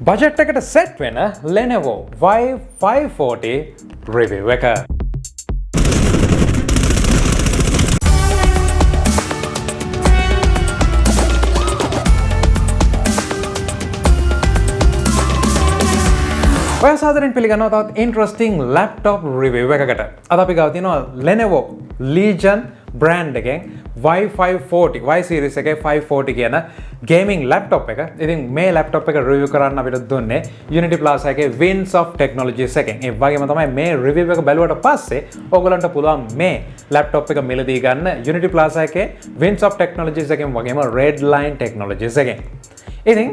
Budget එකට set වෙන Lenovo Y540 review එක. ඔය සාදරයෙන් පිළිගන්නවා තවත් ඉන්ටරෙස්ටිං ලැප්ටොප් රිවිව් එකකට. අද අපි ගාව තියෙනවා Lenovo Legion brand එකෙන් Y540 Y series එකේ 540 කියන ගේමින් ලැප්ටොප් එක. ඉතින් මේ ලැප්ටොප් එක රිවිව් කරන්න අපිට දුන්නේ Unity Plaza එකේ Wings of Technologies එකෙන්. ඒ වගේම තමයි මේ රිවිව් එක බැලුවට පස්සේ ඔයගලන්ට පුළුවන් මේ ලැප්ටොප් එක මිලදී ගන්න Unity Plaza එකේ Wings of Technologies එකෙන් වගේම Redline Technologies එකෙන්. ඉතින්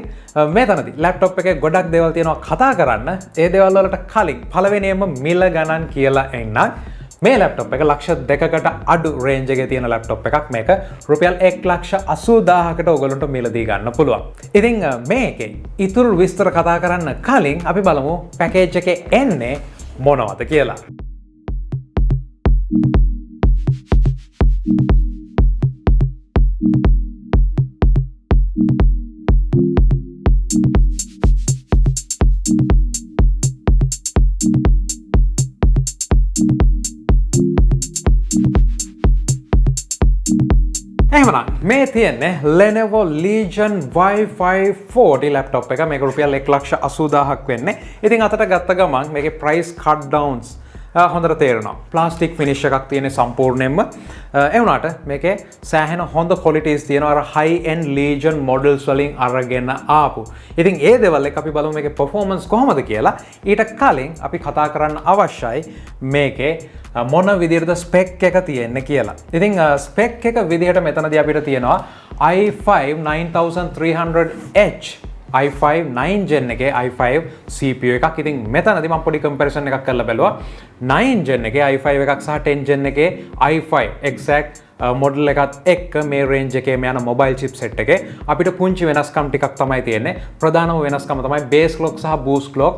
මේ තනදී ලැප්ටොප් එකේ ගොඩක් දේවල් තියෙනවා කතා කරන්න. ඒ දේවල් වලට කලින් පළවෙනියෙන්ම මිල ගණන් කියලා එන්නම්. මේ ලැප්ටොප් එක ලක්ෂ 2කට අඩු රේන්ජ් එකේ තියෙන ලැප්ටොප් එකක්. මේක රුපියල් 1,80,000කට ඔයගොල්ලන්ට මිලදී ගන්න පුළුවන්. ඉතින් මේකේ ඉතුරු විස්තර කතා කරන්න කලින් අපි බලමු පැකේජ් එකේ එන්නේ මොනවද කියලා. එහෙමනම් මේ තියෙන්නේ Lenovo Legion Y540 ලැප්ටොප් එක. මේක රුපියල් 1,80,000ක් වෙන්නේ. ඉතින් අතට ගත්ත ගමන් මේකේ price cut downs හොඳට තේරෙනවා. ප්ලාස්ටික් ෆිනිෂ් එකක් තියෙන සම්පූර්ණයෙන්ම. ඒ වුණාට මේකේ සෑහෙන හොඳ qualities තියෙනවා අර high end Legion models වලින් අරගෙන ආපු. ඉතින් ඒ දේවල් එක අපි බලමු මේකේ performance කොහොමද කියලා. ඊට කලින් අපි කතා කරන්න අවශ්‍යයි මේකේ මොන විදිහටද ස්පෙක් එක තියෙන්නේ කියලා. ඉතින් ස්පෙක් එක විදිහට මෙතනදී අපිට තියෙනවා i5 9300H i5 9 gen එකේ i5 CPU එකක්. ඉතින් මෙතනදී මම පොඩි comparison එකක් කරලා බැලුවා. 9 gen එකේ i5 එකක් සහ 10 gen එකේ i5 exact model එකත් එක්ක මේ range එකේ යන mobile chipset එකේ අපිට පුංචි වෙනස්කම් ටිකක් තමයි තියෙන්නේ. ප්‍රධානම වෙනස්කම තමයි base clock සහ boost clock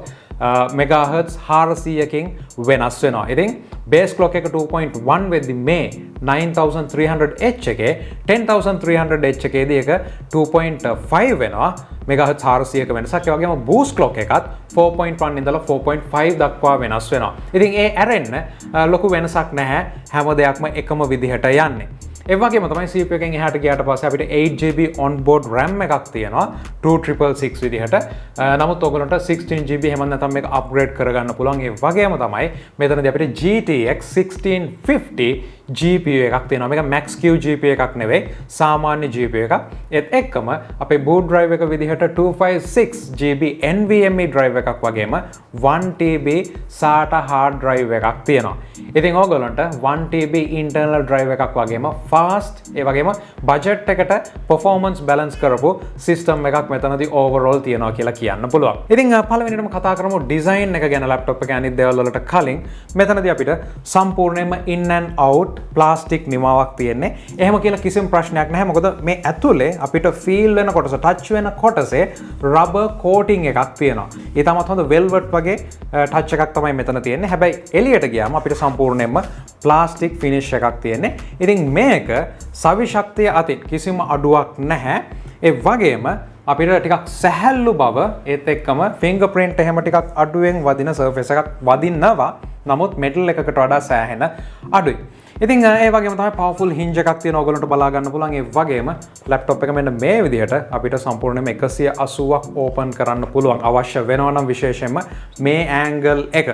megahertz 400කින් වෙනස් වෙනවා. ඉතින් base clock එක 2.1 වෙද්දි මේ 9300H එකේ 10300H එකේදී එක 2.5 වෙනවා. megahertz 400ක වෙනසක්. ඒ වගේම boost clock එකත් 4.1 ඉඳලා 4.5 දක්වා වෙනස් වෙනවා. ඉතින් ඒ ඇරෙන්න ලොකු වෙනසක් නැහැ. හැම දෙයක්ම එකම විදිහට යන්නේ. ඒ වගේම තමයි CPU එකෙන් එහාට ගියාට පස්සේ අපිට 8GB onboard RAM එකක් තියෙනවා 2666 විදිහට. නමුත් ඔයගලන්ට 16GB එහෙම නැත්නම් මේක අප්ග්‍රේඩ් කරගන්න පුළුවන්. ඒ වගේම තමයි මෙතනදී අපිට GTX 1650 GPU එකක් තියෙනවා. මේක max Q GPU එකක් නෙවෙයි, සාමාන්‍ය GPU එකක්. ඒත් එක්කම අපේ boot drive එක විදිහට 256GB NVMe drive එකක් වගේම 1TB SATA hard drive එකක් තියෙනවා. ඉතින් ඔයගලන්ට 1TB internal drive එකක් වගේම fast ඒ වගේම budget එකට performance balance කරපු system එකක් මෙතනදී overall තියෙනවා කියලා කියන්න පුළුවන්. ඉතින් පළවෙනිටම කතා කරමු design එක ගැන laptop එකේ අනිත් දේවල් වලට කලින්. මෙතනදී අපිට සම්පූර්ණයෙන්ම in and out ප්ලාස්ටික් නිමාවක් තියෙන්නේ. එහෙම කියලා කිසිම ප්‍රශ්නයක් නැහැ. මොකද මේ ඇතුලේ අපිට feel වෙන කොටස, touch වෙන කොටසේ rubber coating එකක් තියෙනවා. ඒ තමත් හොඳ velvet වගේ touch එකක් තමයි මෙතන තියෙන්නේ. හැබැයි එළියට ගියාම අපිට සම්පූර්ණයෙන්ම ප්ලාස්ටික් finish එකක් තියෙන්නේ. ඉතින් මේක සවි ශක්තිය අතින් කිසිම අඩුවක් නැහැ. ඒ වගේම අපිට ටිකක් සැහැල්ලු බව ඒත් එක්කම fingerprint එහෙම ටිකක් අඩුවෙන් වදින surface එකක් වදින්නවා. නමුත් metal එකකට වඩා සෑහෙන අඩුයි. ඉතින් ඒ වගේම තමයි powerful hinge එකක් තියෙන ඔයගලන්ට බලා ගන්න පුළුවන්. ඒ වගේම laptop එක මෙන්න මේ විදිහට අපිට සම්පූර්ණයෙන්ම 180ක් open කරන්න පුළුවන්. අවශ්‍ය වෙනවා නම් විශේෂයෙන්ම මේ angle එක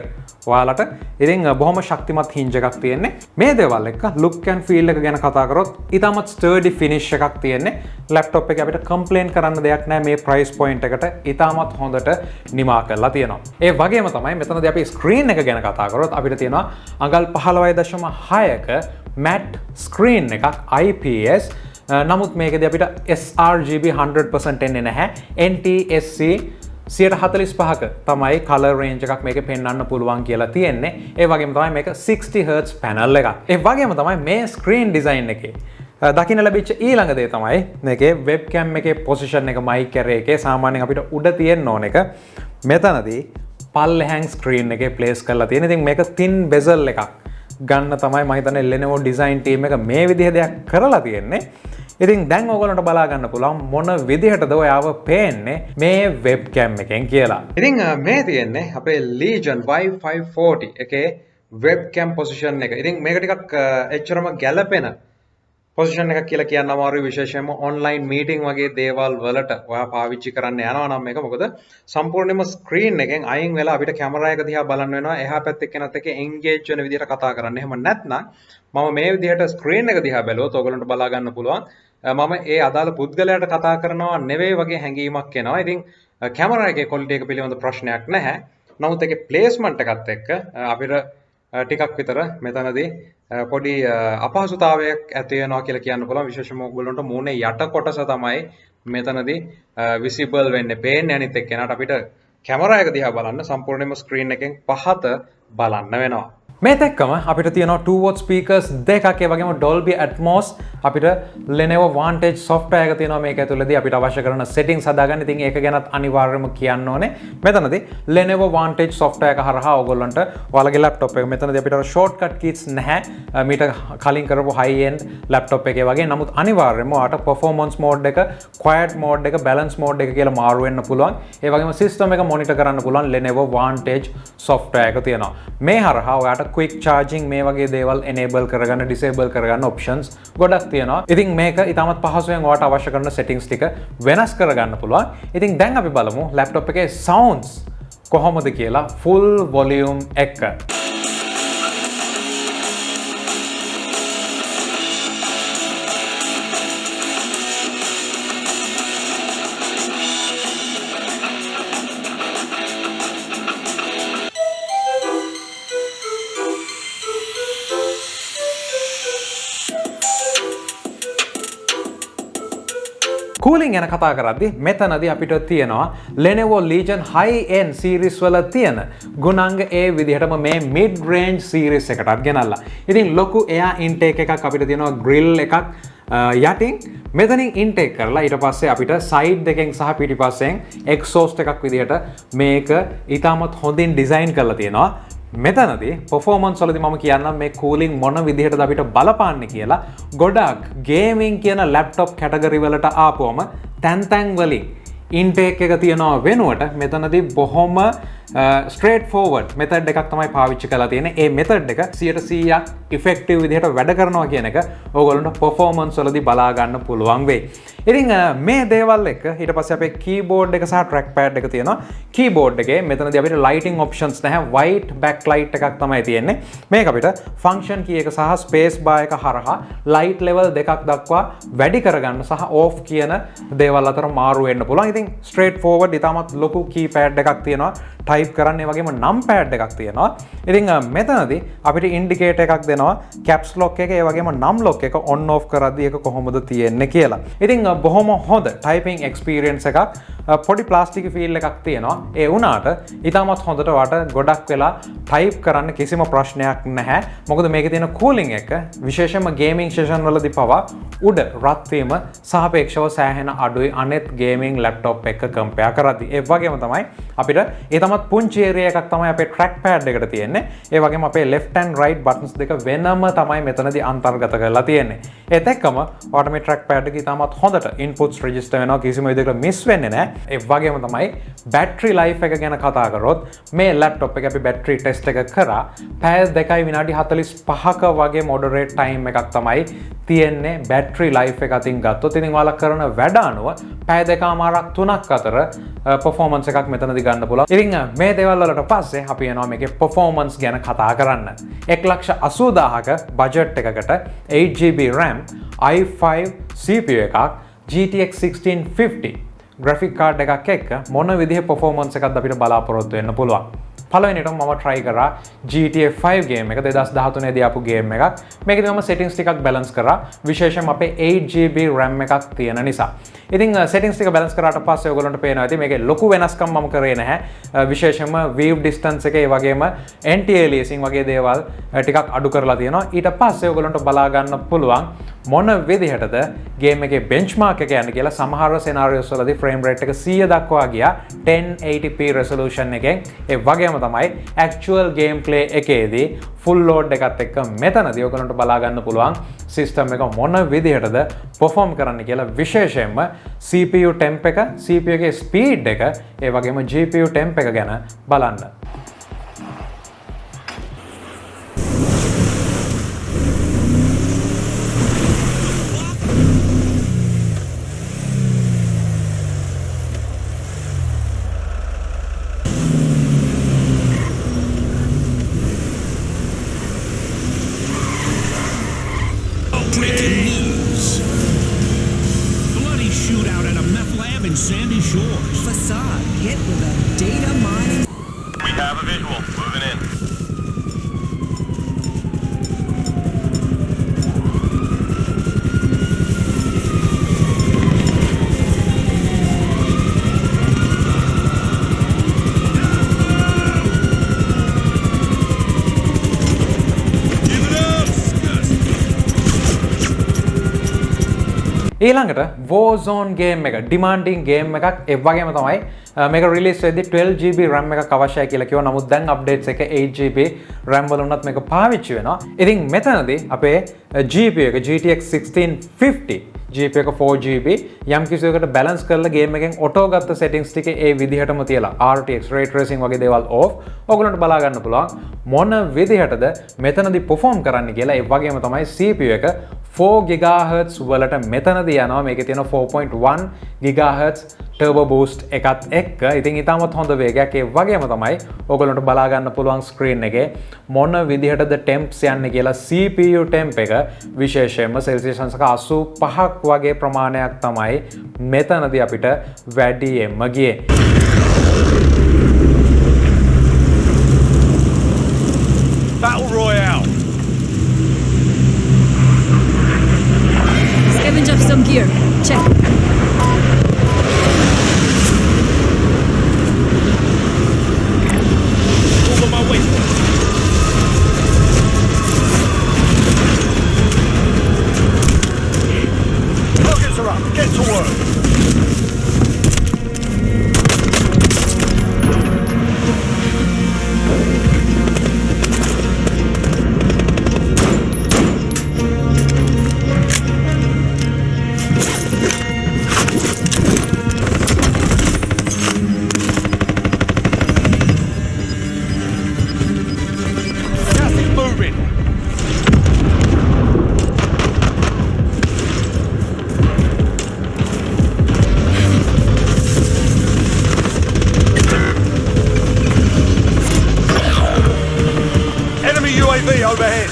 ඔයාලට. ඉතින් බොහොම ශක්තිමත් hinge එකක් තියෙන්නේ. මේ දේවල් එක්ක look and feel එක ගැන කතා කරොත් ඉතාමත් sturdy finish එකක් තියෙන්නේ. laptop එකේ අපිට complain කරන්න දෙයක් නැහැ. මේ price point එකට ඉතාමත් හොඳට නිමා කරලා තියෙනවා. ඒ වගේම තමයි මෙතනදී අපි screen එක ගැන කතා කරොත් අපිට තියෙනවා අඟල් 15.6ක matte screen එකක් IPS. නමුත් මේකදී අපිට sRGB 100% එන්නේ නැහැ. NTSC 145ක තමයි color range එකක් මේකේ පෙන්වන්න පුළුවන් කියලා තියෙන්නේ. ඒ වගේම තමයි මේක 60Hz panel එකක්. ඒ වගේම තමයි මේ screen design එකේ දකින්න ලැබිච්ච ඊළඟ දේ තමයි මේකේ webcam එකේ position එක mic array එකේ සාමාන්‍යයෙන් අපිට උඩ තියෙන්න ඕන එක මෙතනදී පල්ලෙහාන් screen එකේ place කරලා තියෙන. ඉතින් මේක thin bezel එකක් ගන්න තමයි මම හිතන්නේ Lenovo design team එක මේ විදිහ දෙයක් කරලා තියෙන්නේ. ඉතින් දැන් ඔයගොල්ලන්ට බලා ගන්න පුළුවන් මොන විදිහටද ඔයාව පේන්නේ මේ වෙබ්කැම් එකෙන් කියලා. ඉතින් මේ තියෙන්නේ අපේ Legion Y540 එකේ වෙබ්කැම් පොසිෂන් එක. ඉතින් මේක ටිකක් එච්චරම ගැළපෙන පොසිෂන් එකක් කියලා කියන්න අමාරුයි, විශේෂයෙන්ම ඔන්ලයින් මීටින් වගේ දේවල් වලට ඔයා පාවිච්චි කරන්න යනවා නම් මේක. මොකද සම්පූර්ණයෙන්ම ස්ක්‍රීන් එකෙන් අයින් වෙලා අපිට කැමරා එක දිහා බලන්න වෙනවා, එහා පැත්තේ කෙනත් එක්ක එන්ගේජ් වෙන විදිහට කතා කරන්න. එහෙම නැත්නම් මම මේ විදිහට ස්ක්‍රීන් එක දිහා බැලුවොත් ඔයගලන්ට බලා ගන්න පුළුවන් මම ඒ අදාළ පුද්ගලයාට කතා කරනවා නෙවෙයි වගේ හැඟීමක් එනවා. ඉතින් කැමරා එකේ ක්වොලිටි එක පිළිබඳ ප්‍රශ්නයක් නැහැ. නමුත් ඒකේ ප්ලේස්මන්ට් එකත් එක්ක අපිට ටිකක් විතර මෙතනදී පොඩි අපහසුතාවයක් ඇති වෙනවා කියලා කියන්න පුළුවන්. විශේෂයෙන්ම ඔයගොල්ලන්ට මූණේ යට කොටස තමයි මෙතනදී විසිබල් වෙන්නේ, පේන්නේ. අනිත් එක්කෙනාට අපිට කැමරා එක දිහා බලන්න සම්පූර්ණයෙන්ම ස්ක්‍රීන් එකෙන් පහත බලන්න වෙනවා. මේත් එක්කම අපිට තියෙනවා 2 watt speakers දෙකක්, ඒ වගේම Dolby Atmos අපිට Lenovo Vantage software එක තියෙනවා මේක ඇතුළේදී අපිට අවශ්‍ය කරන settings හදාගන්න. ඉතින් ඒක ගැනත් අනිවාර්යයෙන්ම කියන්න ඕනේ. මෙතනදී Lenovo Vantage software එක හරහා ඔයගොල්ලන්ට ඔයාලගේ laptop එක මෙතනදී අපිට shortcut keys නැහැ මීට කලින් කරපු high end laptop එකේ වගේ. නමුත් අනිවාර්යයෙන්ම ඔයාලට performance mode එක, quiet mode එක, balance mode එක කියලා මාරු වෙන්න පුළුවන්. ඒ වගේම system එක monitor කරන්න පුළුවන් Lenovo Vantage software එක තියෙනවා. මේ හරහා ඔයාලට quick charging මේ වගේ දේවල් enable කරගන්න, disable කරගන්න options ගොඩක් තියෙනවා. ඉතින් මේක ඉතාමත් පහසුවෙන් ඔයාලට අවශ්‍ය කරන settings ටික වෙනස් කරගන්න පුළුවන්. ඉතින් දැන් අපි බලමු laptop එකේ sounds කොහොමද කියලා full volume එක. කූලින් ගැන කතා කරද්දි මෙතනදී අපිට තියෙනවා Lenovo Legion high end series වල තියෙන ගුණාංග ඒ විදිහටම මේ mid range series එකටත් ගෙනල්ලා. ඉතින් ලොකු air intake එකක් අපිට තියෙනවා, grill එකක් යටින් මෙතනින් intake කරලා ඊට පස්සේ අපිට side දෙකෙන් සහ පිටිපස්සෙන් exhaust එකක් විදිහට මේක ඊටමත් හොඳින් design කරලා තියෙනවා. මෙතනදී performance වලදී මම කියන්නම් මේ cooling මොන විදිහටද අපිට බලපාන්නේ කියලා. ගොඩක් gaming කියන laptop category වලට ආපුවම තැන් වලින් intake එක තියනවා වෙනුවට මෙතනදී බොහොම straight forward method එකක් තමයි පාවිච්චි කරලා තියෙන්නේ. ඒ method එක 100% effective විදිහට වැඩ කරනවා කියන එක ඕගොල්ලන්ට performance වලදී බලා ගන්න පුළුවන් වෙයි. ඉතින් මේ දේවල් එක ඊට පස්සේ අපේ keyboard එක සහ trackpad එක තියෙනවා. keyboard එකේ මෙතනදී අපිට lighting options නැහැ, white backlight එකක් තමයි තියෙන්නේ. මේක අපිට function key එක සහ space bar එක හරහා light level දෙකක් දක්වා වැඩි කරගන්න සහ off කියන දේවල් අතර මාරු වෙන්න පුළුවන්. ඉතින් straight forward ඉතාමත් ලොකු keypad එකක් තියෙනවා. type කරන්නේ වගේම numpad එකක් තියෙනවා. ඉතින් මෙතනදී අපිට indicator එකක් දෙනවා, caps lock එක, ඒ වගේම num lock එක on off කරද්දී ඒක කොහොමද තියෙන්නේ කියලා. ඉතින් බොහොම හොඳ typing experience එකක්, පොඩි plastic feel එකක් තියෙනවා. ඒ වුණාට ඉතාමත් හොඳට වට ගොඩක් වෙලා type කරන්න කිසිම ප්‍රශ්නයක් නැහැ. මොකද මේකේ තියෙන cooling එක විශේෂයෙන්ම gaming session වලදී පවා උඩ රත් වීම සාපේක්ෂව සෑහෙන අඩුයි අනෙත් gaming laptop එක compare කරද්දී. ඒ වගේම තමයි අපිට තමත් පුංචි area එකක් තමයි අපේ trackpad එකට තියෙන්නේ. ඒ වගේම අපේ left and right buttons දෙක වෙනම තමයි මෙතනදී අන්තර්ගත කරලා තියෙන්නේ. ඒත් එක්කම ඔයාලට මේ trackpad එක ඉතාමත් හොඳට inputs register වෙනවා, කිසිම විදිහකට miss වෙන්නේ නැහැ. ඒ වගේම තමයි battery life එක ගැන කතා කරොත් මේ laptop එකේ අපි battery test එක කරා පැය 2 විනාඩි 45ක වගේ moderate time එකක් තමයි තියෙන්නේ battery life එක අතින් ගත්තොත්. ඉතින් ඔයාලා කරන වැඩ අනුව පැය 2මාරක් 3ක් අතර performance එකක් මෙතනදී ගන්න පුළුවන්. ඉතින් මේ දේවල් වලට පස්සේ අපි යනවා මේකේ performance ගැන කතා කරන්න. 1,80,000ක budget එකකට 8GB RAM, i5 CPU එකක්, GTX 1650 graphic card එකක් එක්ක මොන විදිහේ performance එකක්ද අපිට බලාපොරොත්තු වෙන්න පුළුවන්. පළවෙනිට මම try කරා GTA 5 game එක 2013 දී ආපු game එකක්. මේකදී මම settings ටිකක් balance කරා, විශේෂයෙන්ම අපේ 8GB RAM එකක් තියෙන නිසා. ඉතින් settings ටික balance කරාට පස්සේ ඔයගොල්ලන්ට පේනවා ඇති මේකේ ලොකු වෙනස්කම් මම කරේ නැහැ. විශේෂයෙන්ම view distance එකේ වගේම anti aliasing වගේ දේවල් ටිකක් අඩු කරලා තියෙනවා. ඊට පස්සේ ඔයගොල්ලන්ට බලා ගන්න පුළුවන් මොන විදිහටද ගේම් එකේ බෙන්ච්මාර්ක් එක යන්නේ කියලා සමහර scenarios වලදී frame rate එක 100 දක්වා ගියා 1080p resolution එකෙන්. ඒ වගේම තමයි actual gameplay එකේදී full load එකත් එක්ක මෙතනදී ඔයගලන්ට බලා ගන්න පුළුවන් system එක මොන විදිහටද perform කරන්න කියලා. විශේෂයෙන්ම CPU temp එක, CPU එකේ speed එක, ඒ වගේම GPU temp එක ගැන බලන්න. Breaking news. Bloody shootout at a meth lab in Sandy Shores. Facade hit with a data mining. We have a visual. Moving in. ඊළඟට Warzone game එක demanding game එකක්. ඒ වගේම තමයි මේක release වෙද්දී 12GB RAM එකක් අවශ්‍යයි කියලා කිව්වා. නමුත් දැන් updates එක 8GB RAM වල උනත් මේක පාවිච්චි වෙනවා. ඉතින් මෙතනදී අපේ GPU එක GTX 1650 GPU එක 4GB යම් කිසියකට balance කරලා game එකෙන් auto ගත්ත settings ටික ඒ විදිහටම තියලා RTX ray tracing වගේ දේවල් off ඔයගොල්ලන්ට බලා ගන්න පුළුවන් මොන විදිහටද මෙතනදී perform කරන්න කියලා. ඒ වගේම තමයි CPU එක 4 GHz වලට මෙතනදී යනවා. මේකේ තියෙන 4.1 GHz turbo boost එකත් එක්ක. ඉතින් ඊටමත් හොඳ වේගයක්. ඒ වගේම තමයි ඔයගොල්ලන්ට බලා ගන්න පුළුවන් screen එකේ මොන විදිහටද temps යන්නේ කියලා. CPU temp එක විශේෂයෙන්ම Celsius අංශක 85ක් වගේ ප්‍රමාණයක් තමයි මෙතනදී අපිට වැඩියෙන්ම ගියේ. Battle Royale. Scavenge up some gear. Check. Over my way. Rockets are up. Get to work. Gas is moving. Enemy UAV overhead.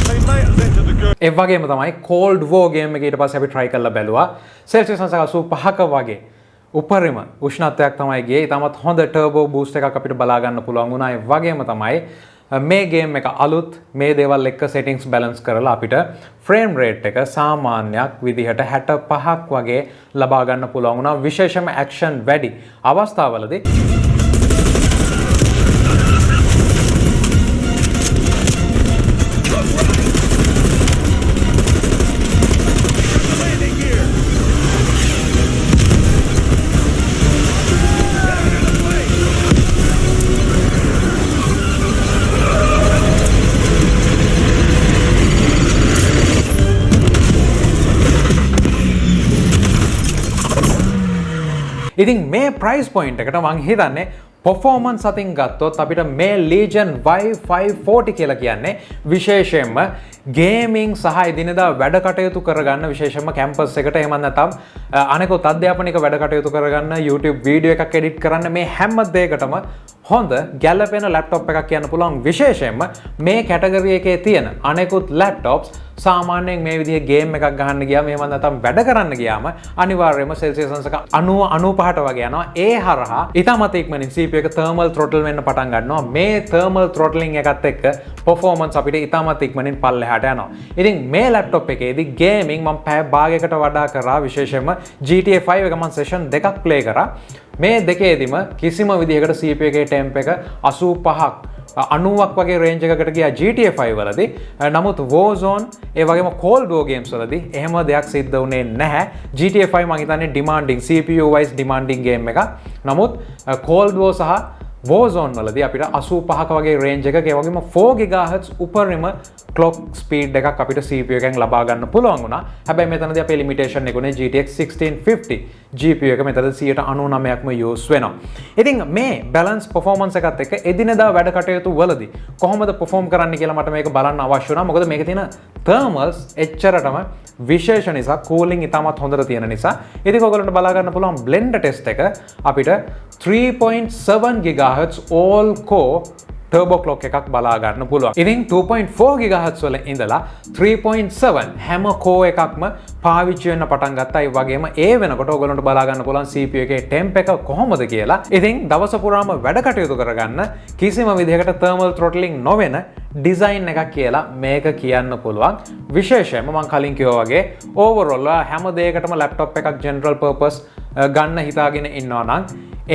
Teammate has entered the group. ඒ වගේම තමයි Cold War game එක ඊට පස්සේ අපි try කරලා බැලුවා. Celsius අංශක 85ක වගේ උපරිම උෂ්ණත්වයක් තමයි ගියේ. ඊටමත් හොඳ turbo boost එකක් අපිට බලා ගන්න පුළුවන් වුණා. ඒ වගේම තමයි මේ game එක අලුත් මේ දේවල් එක්ක settings balance කරලා අපිට frame rate එක සාමාන්‍යයක් විදිහට 65ක් වගේ ලබා ගන්න පුළුවන් වුණා. විශේෂම action වැඩි අවස්ථාවලදී Landing gear. ඉතින් මේ price point එකට මං හිතන්නේ performance අතින් ගත්තොත් අපිට මේ Legion Y540 කියලා කියන්නේ විශේෂයෙන්ම gaming සහ එදිනෙදා වැඩ කටයුතු කරගන්න, විශේෂයෙන්ම campus එකට එහෙම නැත්නම් අනෙකුත් අධ්‍යාපනික වැඩ කටයුතු කරගන්න, YouTube වීඩියෝ එකක් edit කරන්න, මේ හැම දෙයකටම හොඳ ගැලපෙන laptop එකක් කියන්න පුළුවන්. විශේෂයෙන්ම මේ category එකේ තියෙන අනෙකුත් laptops සාමාන්‍යයෙන් මේ විදිහේ game එකක් ගහන්න ගියාම එහෙම නැත්නම් වැඩ කරන්න ගියාම අනිවාර්යයෙන්ම Celsius අංශක 90 95ට වගේ යනවා. ඒ හරහා ඊටමත් ඉක්මනින් CPU එක thermal throttle වෙන්න පටන් ගන්නවා. මේ thermal throttling එකත් එක්ක performance අපිට ඊටමත් ඉක්මනින් පල්ලෙහාට යනවා. ඉතින් මේ laptop එකේදී gaming මම පැය භාගයකට වඩා කරා. විශේෂයෙන්ම GTA 5 එක මම session දෙකක් play කරා. මේ දෙකේදීම කිසිම විදිහකට CPU එකේ temp එක 85ක් 90ක් වගේ රේන්ජ් එකකට ගියා GTA 5 වලදී. නමුත් Warzone ඒ වගේම Cold War games වලදී එහෙම දෙයක් සිද්ධ වුණේ නැහැ. GTA 5 මම හිතන්නේ demanding CPU wise demanding game එකක්. නමුත් Cold War සහ Warzone වලදී අපිට 85ක වගේ රේන්ජ් එකක ඒ වගේම 4 GHz උපරිම clock speed එකක් අපිට CPU එකෙන් ලබා ගන්න පුළුවන් වුණා. හැබැයි මෙතනදී අපේ limitation එක උනේ GTX 1650 GPU එක මෙතනදී 99%ක්ම use වෙනවා. ඉතින් මේ balance performance එකත් එක්ක එදිනෙදා වැඩ කටයුතු වලදී කොහොමද perform කරන්න කියලා මට මේක බලන්න අවශ්‍ය වුණා. මොකද මේකේ තියෙන thermals එච්චරටම විශේෂ නිසා cooling ඉතාමත් හොඳට තියෙන නිසා. ඉතින් ඔයගොල්ලන්ට බලා ගන්න පුළුවන් blender test එක අපිට 3.7 GHz all core turbo clock එකක් බලා ගන්න පුළුවන්. ඉතින් 2.4 GHz වල ඉඳලා 3.7 හැම core එකක්ම පාවිච්චි වෙන්න පටන් ගත්තා. ඒ වගේම ඒ වෙනකොට ඔයගොල්ලන්ට බලා ගන්න පුළුවන් CPU එකේ temp එක කොහොමද කියලා. ඉතින් දවස පුරාම වැඩ කටයුතු කරගන්න කිසිම විදිහකට thermal throttling නොවන design එකක් කියලා මේක කියන්න පුළුවන්. විශේෂයෙන්ම මම කලින් කිව්වා වගේ overall හැම දෙයකටම laptop එකක් general purpose ගන්න හිතාගෙන ඉන්නවා නම්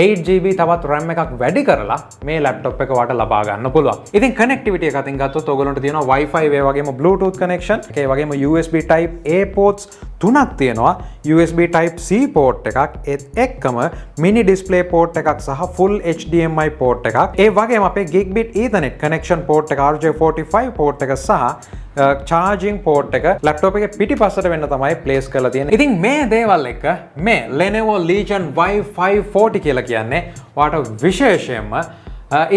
8GB තවත් RAM එකක් වැඩි කරලා මේ laptop එක වට ලබා ගන්න පුළුවන්. ඉතින් connectivity එක අතින් ගත්තොත් ඔයගොල්ලන්ට තියෙනවා Wi-Fi ඒ වගේම Bluetooth connection, ඒ වගේම USB type A ports තුනක් තියෙනවා. USB type C port එකක්, ඒත් එක්කම mini display port එකක් සහ full HDMI port එකක්. ඒ වගේම අපේ gigabit Ethernet connection port එක RJ45 port එක සහ charging port එක laptop එකේ පිටිපස්සට වෙන්න තමයි place කරලා තියෙන්නේ. ඉතින් මේ දේවල් එක මේ Lenovo Legion Y540 කියලා කියන්නේ ඔයාලට විශේෂයෙන්ම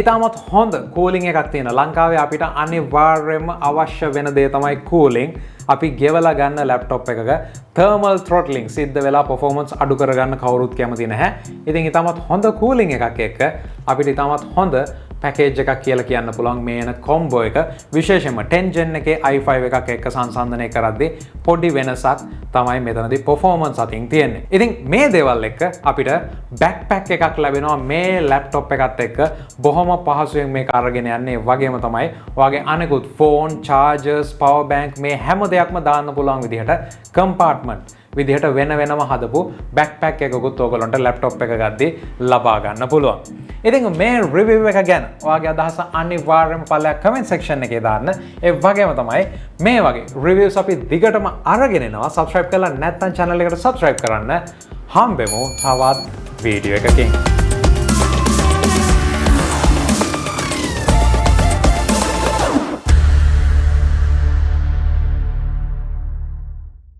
ඉතාමත් හොඳ cooling එකක් තියෙන. ලංකාවේ අපිට අනිවාර්යයෙන්ම අවශ්‍ය වෙන දේ තමයි cooling. අපි ගෙවලා ගන්න laptop එකක thermal throttling සිද්ධ වෙලා performance අඩු කරගන්න කවුරුත් කැමති නැහැ. ඉතින් ඉතාමත් හොඳ cooling එකක් එක්ක අපිට ඉතාමත් හොඳ package එකක් කියලා කියන්න පුළුවන් මේ එන combo එක. විශේෂයෙන්ම 10 gen එකේ i5 එකක් එක්ක සංසන්දනය කරද්දී පොඩි වෙනසක් තමයි මෙතනදී performance අතින් තියෙන්නේ. ඉතින් මේ දේවල් එක්ක අපිට backpack එකක් ලැබෙනවා මේ laptop එකත් එක්ක බොහොම පහසුවෙන් මේක අරගෙන යන්නේ. වගේම තමයි ඔයාගේ අනෙකුත් phone, chargers, power bank මේ හැම දෙයක්ම දාන්න පුළුවන් විදිහට compartment විදිහට වෙන වෙනම හදපු backpack එකකුත් ඔයගොල්ලන්ට laptop එක ගද්දී ලබා ගන්න පුළුවන්. ඉතින් මේ review එක ගැන ඔයාගේ අදහස අනිවාර්යයෙන්ම පළයක් comment section එකේ දාන්න. ඒ වගේම තමයි මේ වගේ reviews අපි දිගටම අරගෙන එනවා. subscribe කරලා නැත්නම් channel එකට subscribe කරන්න. හම්බෙමු තවත් වීඩියෝ එකකින්.